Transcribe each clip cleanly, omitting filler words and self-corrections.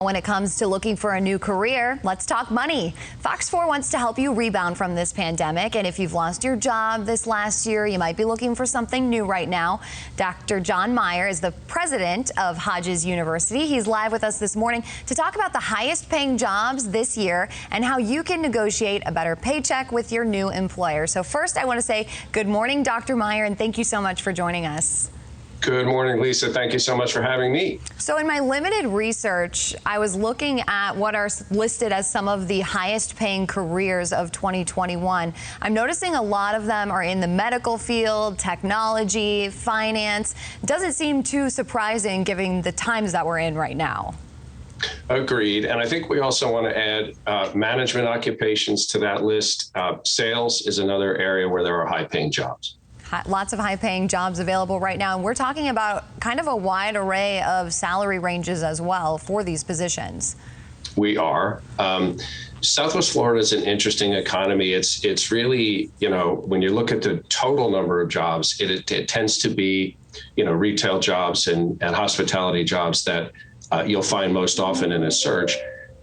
When it comes to looking for a new career, let's talk money. Fox 4 wants to help you rebound from this pandemic. And if you've lost your job this last year, you might be looking for something new right now. Dr. Meyer is the president of Hodges University. He's live with us this morning to talk about the highest paying jobs this year and how you can negotiate a better paycheck with your new employer. So first, I want to say good morning, Dr. Meyer, and thank you so much for joining us. Good morning, Lisa. Thank you so much for having me. So in my limited research, I was looking at what are listed as some of the highest paying careers of 2021. I'm noticing a lot of them are in the medical field, technology, finance. Doesn't seem too surprising given the times that we're in right now. Agreed. And I think we also want to add management occupations to that list. Sales is another area where there are high paying jobs. Lots of high-paying jobs available right now, and we're talking about kind of a wide array of salary ranges as well for these positions. We are. Southwest Florida is an interesting economy. It's really, when you look at the total number of jobs, it tends to be, retail jobs and hospitality jobs that you'll find most often in a search.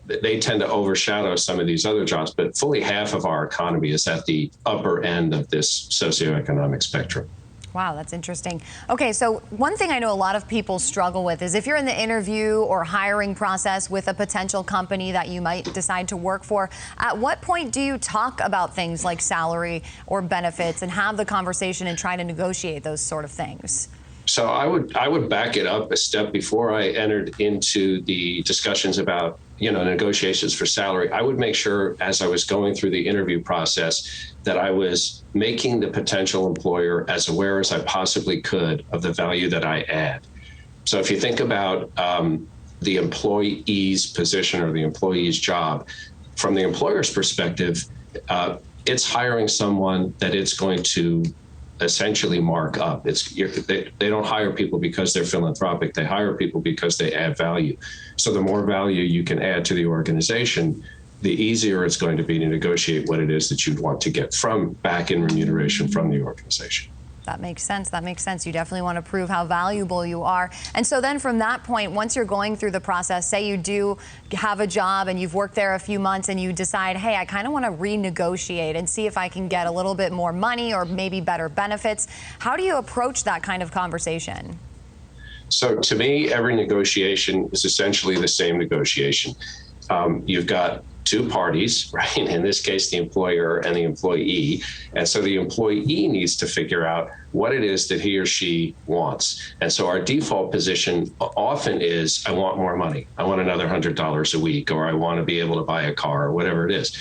They tend to overshadow some of these other jobs, but fully half of our economy is at the upper end of this socioeconomic spectrum. Wow, that's interesting. Okay, so one thing I know a lot of people struggle with is if you're in the interview or hiring process with a potential company that you might decide to work for, at what point do you talk about things like salary or benefits and have the conversation and try to negotiate those sort of things? So I would back it up a step before I entered into the discussions about negotiations for salary. I would make sure as I was going through the interview process that I was making the potential employer as aware as I possibly could of the value that I add. So if you think about the employee's position or the employee's job, from the employer's perspective, it's hiring someone that it's going to essentially mark up. They don't hire people because they're philanthropic. They hire people because they add value. So the more value you can add to the organization, the easier it's going to be to negotiate what it is that you'd want to get back in remuneration from the organization. That makes sense. That makes sense. You definitely want to prove how valuable you are. And so then from that point, once you're going through the process, say you do have a job and you've worked there a few months and you decide, hey, I kind of want to renegotiate and see if I can get a little bit more money or maybe better benefits. How do you approach that kind of conversation? So to me, every negotiation is essentially the same negotiation. You've got two parties, right? In this case, the employer and the employee. And so the employee needs to figure out what it is that he or she wants. And so our default position often is, I want more money. I want another $100 a week, or I want to be able to buy a car, or whatever it is.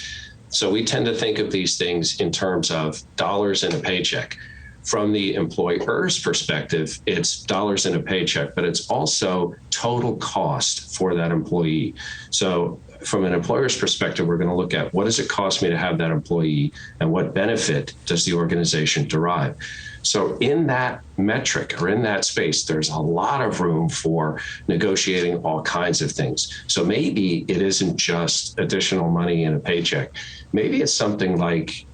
So we tend to think of these things in terms of dollars in a paycheck. From the employer's perspective, it's dollars in a paycheck, but it's also total cost for that employee. So from an employer's perspective, we're going to look at what does it cost me to have that employee and what benefit does the organization derive. So in that metric or in that space, there's a lot of room for negotiating all kinds of things. So maybe it isn't just additional money in a paycheck. Maybe it's something like,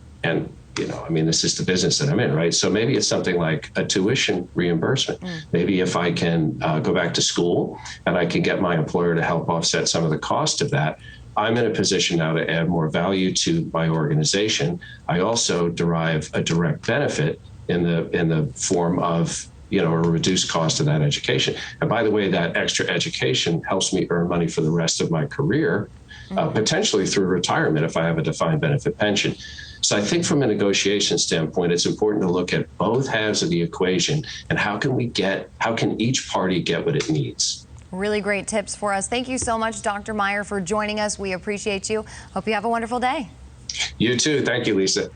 this is the business that I'm in, right? So maybe it's something like a tuition reimbursement. Maybe if I can go back to school and I can get my employer to help offset some of the cost of that, I'm in a position now to add more value to my organization. I also derive a direct benefit in the form of a reduced cost of that education. And by the way, that extra education helps me earn money for the rest of my career, potentially through retirement if I have a defined benefit pension. So I think from a negotiation standpoint, it's important to look at both halves of the equation and how can each party get what it needs? Really great tips for us. Thank you so much, Dr. Meyer, for joining us. We appreciate you. Hope you have a wonderful day. You too. Thank you, Lisa.